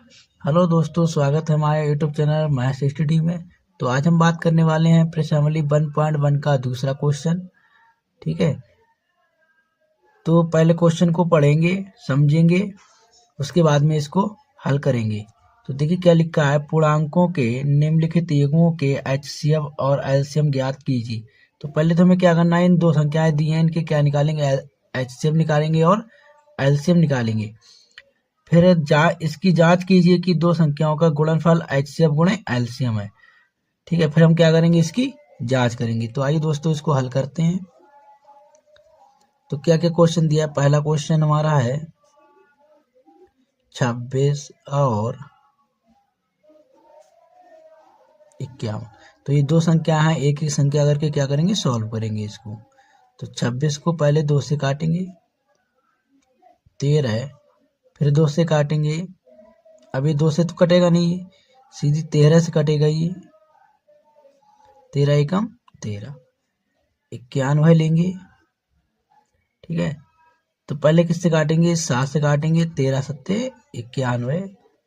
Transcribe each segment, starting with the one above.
Hello दोस्तों, स्वागत है हमारे यूट्यूब चैनल मैथ्स स्टडी में। तो आज हम बात करने वाले हैं प्रश्नावली 1.1 का दूसरा क्वेश्चन। ठीक है, तो पहले क्वेश्चन को पढ़ेंगे, समझेंगे, उसके बाद में इसको हल करेंगे। तो देखिए क्या लिखा है, पूर्णांकों के निम्नलिखित युग्मों के एचसीएफ और एलसीएम ज्ञात कीजिए। तो पहले तो हमें क्या करना है, इन दो संख्याएं दी हैं, इनके क्या निकालेंगे, एचसीएफ निकालेंगे और एलसीएम निकालेंगे। फिर इसकी जांच कीजिए कि दो संख्याओं का गुणनफल एचसीएफ गुणे एलसीएम है। ठीक है, फिर हम क्या करेंगे, इसकी जांच करेंगे। तो आइए दोस्तों इसको हल करते हैं। तो क्या क्या क्वेश्चन दिया है। पहला क्वेश्चन हमारा है 26 और 51। तो ये दो संख्या है, एक ही संख्या करके क्या करेंगे, सॉल्व करेंगे इसको। तो 26 को पहले 2 से काटेंगे, 13, फिर 2 से काटेंगे, अभी 2 से तो कटेगा नहीं, सीधी 13 से कटेगा ये, 13 एकम 13, 91 लेंगे। ठीक है, तो पहले किससे काटेंगे, 7 से काटेंगे, 13 सत्ते 91,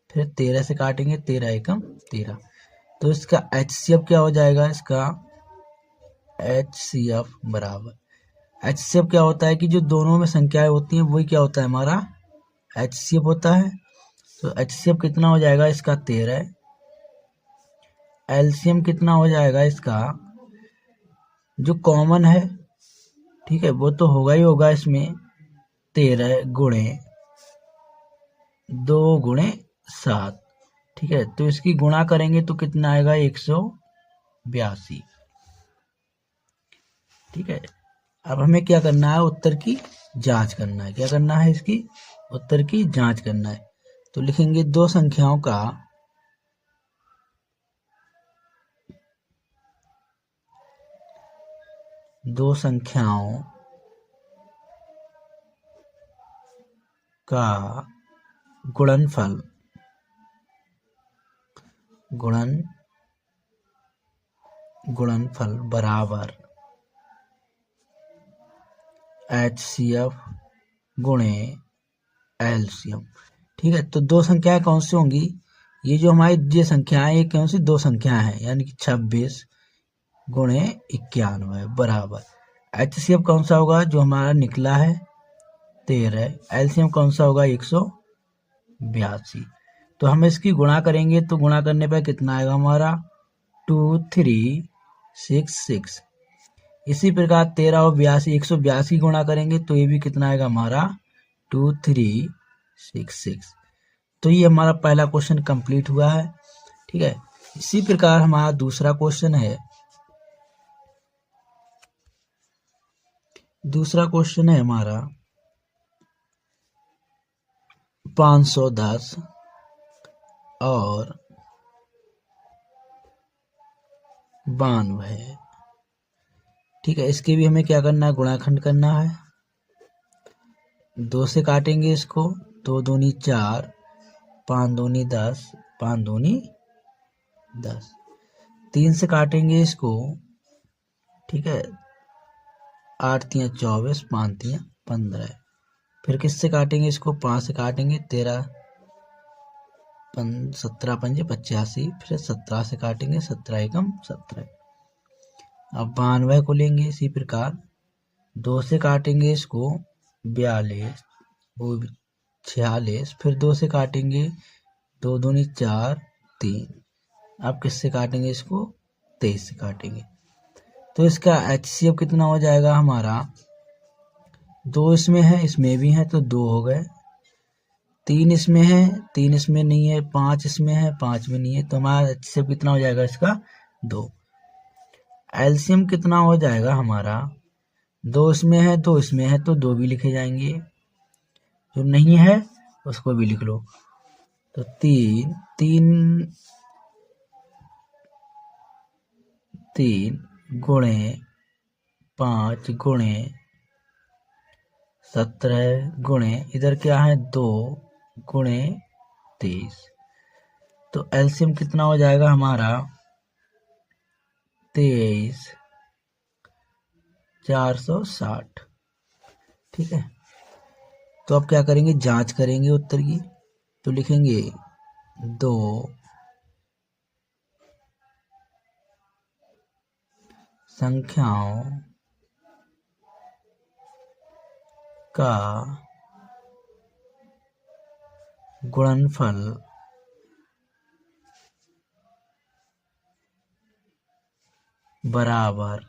फिर 13 से काटेंगे, 13 एकम 13। तो इसका एचसीएफ क्या हो जाएगा, इसका एचसीएफ बराबर, एचसीएफ क्या होता है कि जो दोनों में संख्याएं होती हैं वही क्या होता है, हमारा एचसीएफ होता है। तो एचसीएफ कितना हो जाएगा इसका, 13। एलसीएम कितना हो जाएगा इसका, जो कॉमन है, ठीक है, वो तो होगा ही होगा इसमें, 13 गुणे 2 गुणे 7। ठीक है, तो इसकी गुणा करेंगे तो कितना आएगा, 182। ठीक है, अब हमें क्या करना है, उत्तर की जांच करना है। क्या करना है, इसकी उत्तर की जांच करना है। तो लिखेंगे दो संख्याओं का गुणनफल बराबर एचसीएफ गुणे एलसीएम। ठीक है, तो दो संख्याएं कौन सी होंगी, ये जो हमारी ये संख्याएं, ये कौन सी दो संख्याएं हैं, यानी कि 26 गुणे 91 बराबर एचसीएफ कौन सा होगा, जो हमारा निकला है 13, एलसीएम कौन सा होगा, 182। तो हम इसकी गुणा करेंगे, तो गुणा करने पर कितना आएगा हमारा, 2366। इसी प्रकार 13 और 82, 182 गुणा करेंगे तो ये भी कितना आएगा हमारा, 2366। तो ये हमारा पहला क्वेश्चन कंप्लीट हुआ है। ठीक है, इसी प्रकार हमारा दूसरा क्वेश्चन है, हमारा 510 और 92 है। ठीक है, इसके भी हमें क्या करना है, गुणाखंड करना है। 2 से काटेंगे इसको, 2 दूनी 4, 5 दूनी 10, 5 दूनी 10। 3 से काटेंगे इसको, ठीक है, 8 तियां 24, 5 तियां 15। फिर किससे काटेंगे इसको, 5 से काटेंगे, 13 17 पंजे 85, फिर 17 से काटेंगे, 17 एकम 17। अब 92 को लेंगे इसी प्रकार, 2 से काटेंगे इसको, 42, वो 46, फिर 2 से काटेंगे, 2 दूनी 4, 3। अब किससे काटेंगे इसको, 23 से काटेंगे। तो इसका एचसीएफ कितना हो जाएगा हमारा, 2 इसमें है, इसमें भी है, तो 2 हो गए। 3 इसमें है, 3 इसमें नहीं है, 5 इसमें है, 5 में नहीं है, तो हमारा एचसीएफ कितना हो जाएगा इसका, 2। एलसीएम कितना हो जाएगा हमारा, 2 इसमें है, 2 इसमें है, तो 2 भी लिखे जाएंगे, जो नहीं है उसको भी लिख लो। तो 3 गुणे 5 गुणे 17 गुणे इधर क्या है, 2 गुणे 23। तो एलसीएम कितना हो जाएगा हमारा, 23 460। ठीक है, तो अब क्या करेंगे, जांच करेंगे उत्तर की। तो लिखेंगे दो संख्याओं का गुणनफल बराबर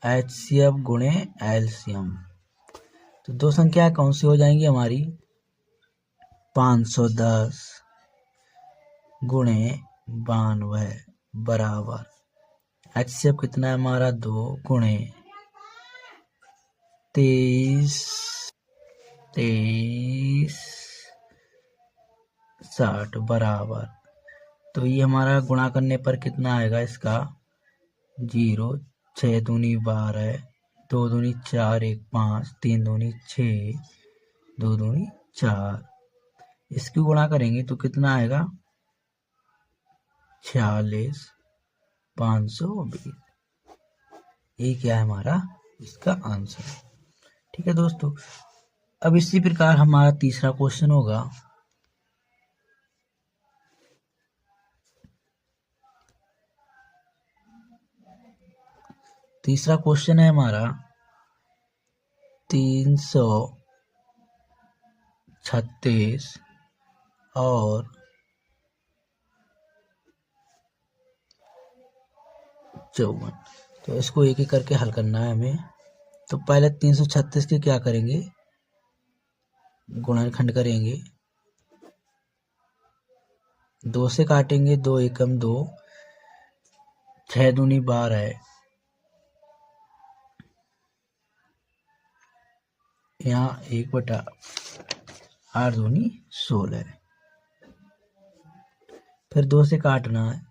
HCF गुणे LCM। तो दो संख्या कौन सी हो जाएंगी हमारी? 510 गुणे 92 बराबर HCF कितना है हमारा? 2 गुणे 2360 बराबर। तो ये हमारा गुणा करने पर कितना आएगा इसका? 0, 6 दूनी 12, 2 दूनी 4, 1 5, 3 दूनी 6, 2 दूनी 4। इसकी गुणा करेंगे तो कितना आएगा? 46 520। ये क्या है हमारा इसका आंसर। ठीक है दोस्तों, अब इसी प्रकार हमारा तीसरा क्वेश्चन होगा। तीसरा क्वेश्चन है हमारा 336 और 54। तो इसको एक एक करके हल करना है हमें। तो पहले 336 के क्या करेंगे? गुणनखंड करेंगे, 2 से काटेंगे, 2 एकम 2, 6 दूनी 12 है, यहाँ 1/8 दूनी 16 है। फिर 2 से काटना है,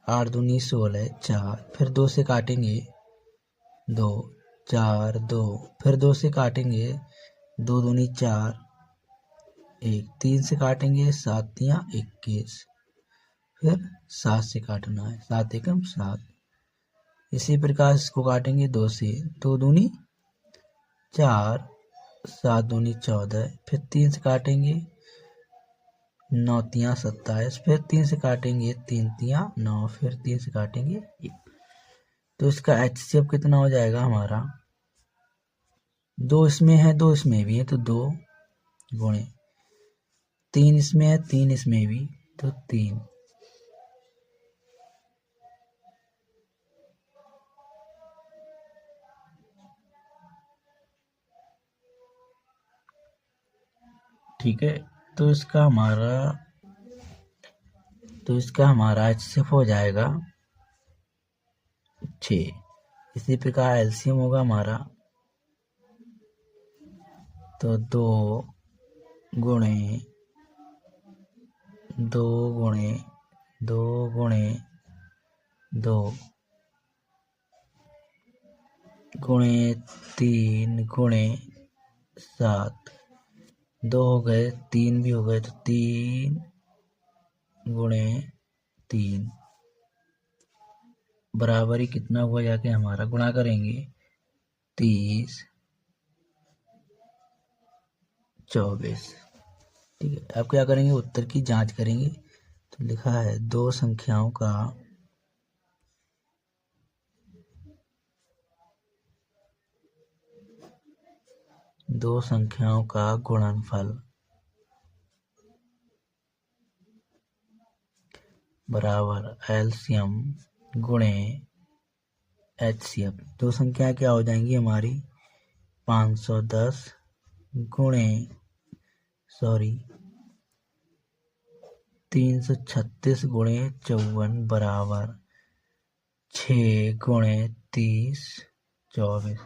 8 दूनी 16 4। फिर 2 से काटेंगे 2 4 2। फिर 2 से काटेंगे 2 दूनी 4 1। 3 से काटेंगे 7 तियां 21। फिर 7 से काटना है, 7 एकम 7। इसी प्रकार इसको काटेंगे 2 से, 2 दूनी 4, 7 दूनी 14। फिर 3 से काटेंगे 9 तियां 27। फिर 3 से काटेंगे 3 तियां 9। फिर 3 से काटेंगे 1। तो इसका HCF कितना हो जाएगा हमारा? 2 इसमें है, 2 इसमें भी है, तो 2 गुणे 3 इसमें है, 3 इसमें भी, तो 3। ठीक है, तो इसका हमारा HCF हो जाएगा 6। इसी प्रकार LCM होगा हमारा, तो 2 गुणे 2 गुणे 2 गुणे 2 गुणे 3 गुणे 7। 2 हो गए, 3 भी हो गए, तो 3 गुणे 3 बराबरी कितना हुआ? जाके हमारा गुणा करेंगे 30 24। ठीक है, अब क्या करेंगे? उत्तर की जांच करेंगे। तो लिखा है दो संख्याओं का गुणनफल बराबर LCM गुणे HCF। दो संख्या क्या हो जाएंगी हमारी? 510 गुणे 336 गुणे 54 बराबर 6 गुणे 30 24।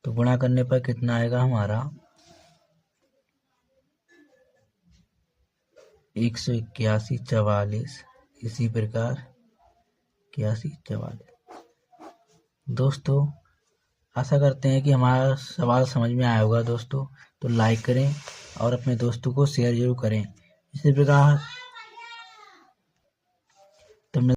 तो गुणा करने पर कितना आएगा हमारा? 181 44। इसी प्रकार 81 44। दोस्तों, आशा करते हैं कि हमारा सवाल समझ में आया होगा दोस्तों। तो लाइक करें और अपने दोस्तों को शेयर जरूर करें। इसी प्रकार